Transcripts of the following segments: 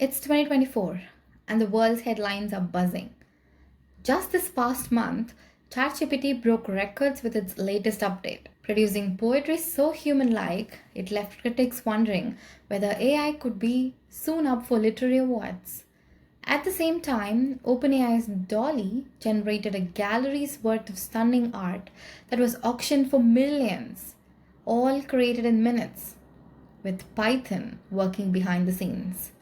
It's 2024 and the world's headlines are buzzing. Just this past month, ChatGPT broke records with its latest update, producing poetry so human like it left critics wondering whether AI could be soon up for literary awards. At the same time, OpenAI's Dolly generated a gallery's worth of stunning art that was auctioned for millions, all created in minutes, with Python working behind the scenes.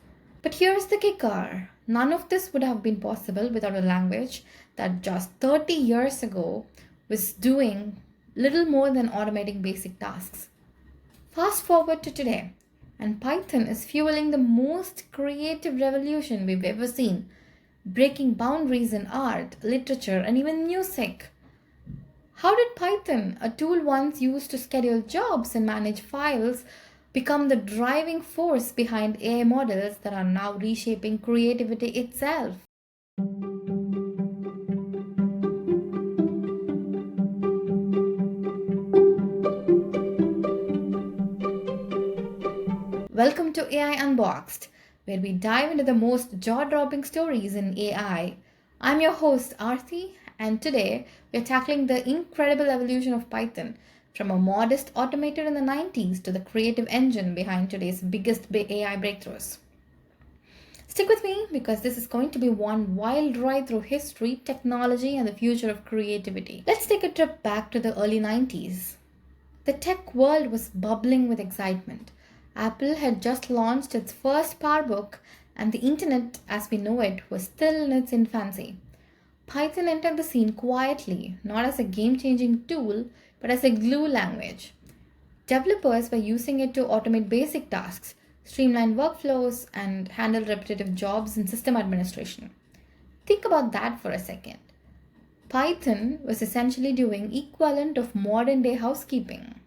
But here's the kicker: none of this would have been possible without a language that just 30 years ago was doing little more than automating basic tasks. Fast forward to today, and Python is fueling the most creative revolution we've ever seen, breaking boundaries in art, literature, and even music. How did Python, a tool once used to schedule jobs and manage files, become the driving force behind AI models that are now reshaping creativity itself? Welcome to AI Unboxed, where we dive into the most jaw-dropping stories in AI. I'm your host Arthi, and today we're tackling the incredible evolution of Python from a modest automator in the 90s to the creative engine behind today's biggest AI breakthroughs. Stick with me because this is going to be one wild ride through history, technology, and the future of creativity. Let's take a trip back to the early 90s. The tech world was bubbling with excitement. Apple had just launched its first PowerBook, and the internet as we know it was still in its infancy. Python entered the scene quietly, not as a game changing tool, but as a glue language. Developers were using it to automate basic tasks, streamline workflows, and handle repetitive jobs in system administration. Think about that for a second. Python was essentially doing equivalent of modern day housekeeping.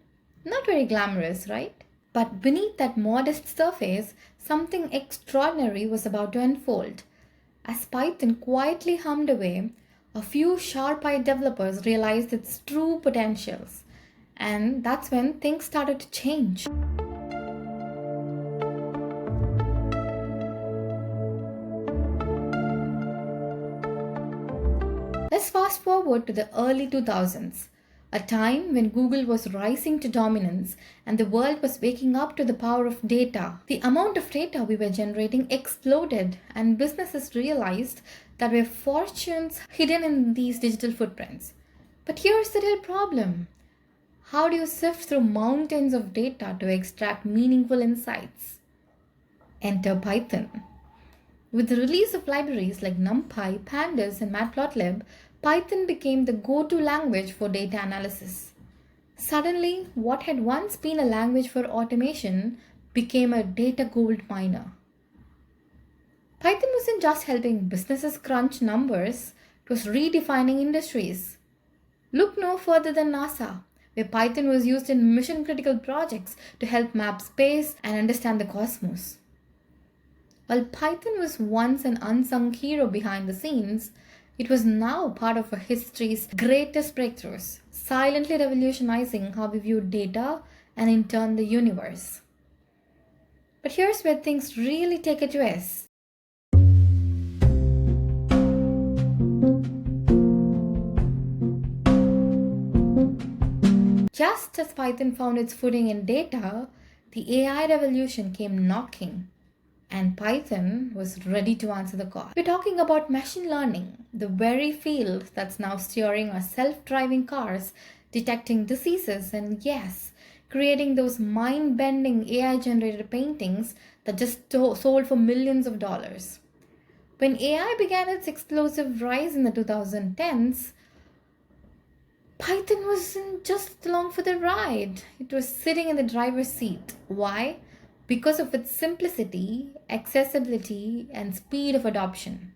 Not very glamorous, right? But beneath that modest surface, something extraordinary was about to unfold. As Python quietly hummed away, a few sharp-eyed developers realized its true potentials. And that's when things started to change. Let's fast forward to the early 2000s, a time when Google was rising to dominance and the world was waking up to the power of data. The amount of data we were generating exploded, and businesses realized that there were fortunes hidden in these digital footprints. But here's the real problem: how do you sift through mountains of data to extract meaningful insights? Enter Python. With the release of libraries like NumPy, Pandas, and Matplotlib, Python became the go-to language for data analysis. Suddenly, what had once been a language for automation became a data gold miner. Python wasn't just helping businesses crunch numbers, it was redefining industries. Look no further than NASA, where Python was used in mission-critical projects to help map space and understand the cosmos. While Python was once an unsung hero behind the scenes, it was now part of history's greatest breakthroughs, silently revolutionizing how we view data and in turn the universe. But here's where things really take a twist. Just as Python found its footing in data, the AI revolution came knocking, and Python was ready to answer the call. We're talking about machine learning, the very field that's now steering our self-driving cars, detecting diseases, and yes, creating those mind-bending AI-generated paintings that just sold for millions of dollars. When AI began its explosive rise in the 2010s, Python wasn't just along for the ride. It was sitting in the driver's seat. Why? Because of its simplicity, accessibility, and speed of adoption.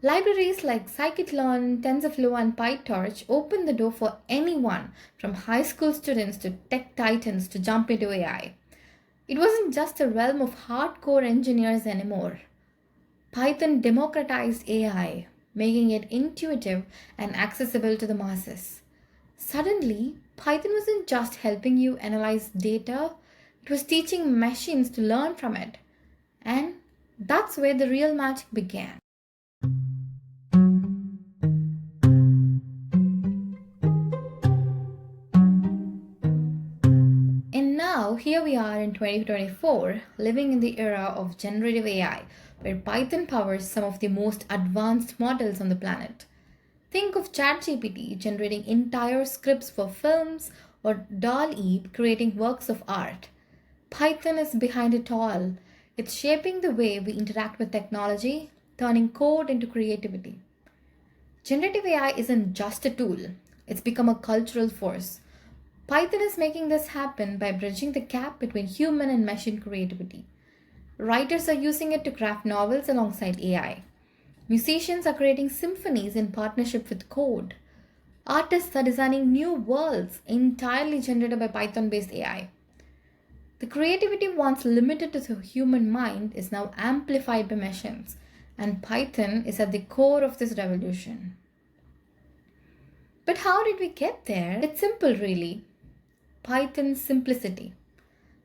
Libraries like scikit-learn, TensorFlow, and PyTorch opened the door for anyone from high school students to tech titans to jump into AI. It wasn't just a realm of hardcore engineers anymore. Python democratized AI, making it intuitive and accessible to the masses. Suddenly, Python wasn't just helping you analyze data, it was teaching machines to learn from it. And That's where the real magic began. And now, here we are in 2024, living in the era of generative AI, where Python powers some of the most advanced models on the planet. Think of ChatGPT generating entire scripts for films or DALL-E creating works of art. Python is behind it all. It's shaping the way we interact with technology, turning code into creativity. Generative AI isn't just a tool, it's become a cultural force. Python is making this happen by bridging the gap between human and machine creativity. Writers are using it to craft novels alongside AI. Musicians are creating symphonies in partnership with code. Artists are designing new worlds entirely generated by Python based AI. The creativity once limited to the human mind is now amplified by machines, and Python is at the core of this revolution. But how did we get there? It's simple, really. Python's simplicity.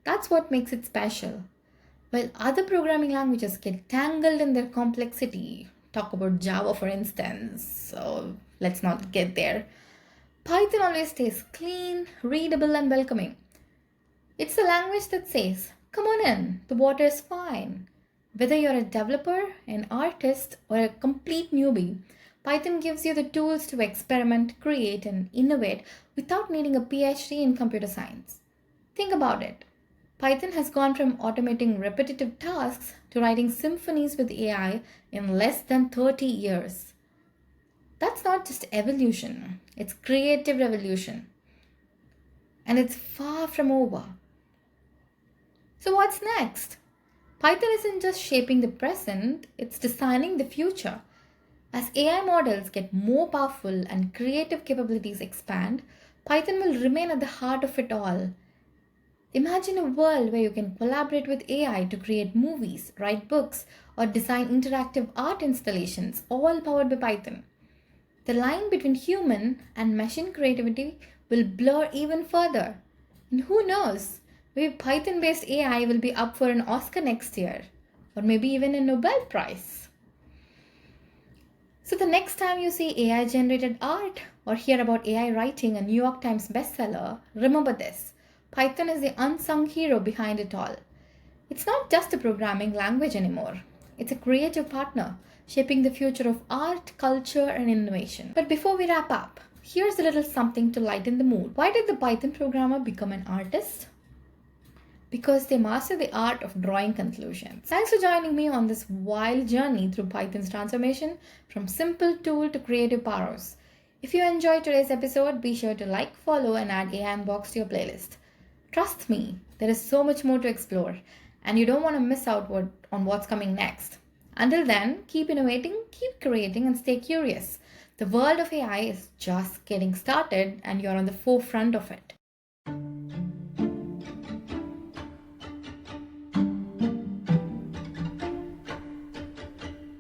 That's what makes it special. While other programming languages get tangled in their complexity, talk about Java for instance, so let's not get there. Python always stays clean, readable, and welcoming. It's a language that says, come on in, the water is fine. Whether you're a developer, an artist, or a complete newbie, Python gives you the tools to experiment, create, and innovate without needing a PhD in computer science. Think about it. Python has gone from automating repetitive tasks to writing symphonies with AI in less than 30 years. That's not just evolution, it's creative revolution. And it's far from over. So, what's next? Python isn't just shaping the present, it's designing the future. As AI models get more powerful and creative capabilities expand, Python will remain at the heart of it all. Imagine a world where you can collaborate with AI to create movies, write books, or design interactive art installations, all powered by Python. The line between human and machine creativity will blur even further. And who knows, maybe Python based AI will be up for an Oscar next year, or maybe even a Nobel Prize. So, the next time you see AI generated art or hear about AI writing a New York Times bestseller, remember this: Python is the unsung hero behind it all. It's not just a programming language anymore, it's a creative partner shaping the future of art, culture, and innovation. But before we wrap up, here's a little something to lighten the mood. Why did the Python programmer become an artist? Because they master the art of drawing conclusions. Thanks for joining me on this wild journey through Python's transformation from simple tool to creative powers. If you enjoyed today's episode, be sure to like, follow, and add AI Unboxed to your playlist. Trust me, there is so much more to explore, and you don't want to miss out on what's coming next. Until then, keep innovating, keep creating, and stay curious. The world of AI is just getting started, and you're on the forefront of it.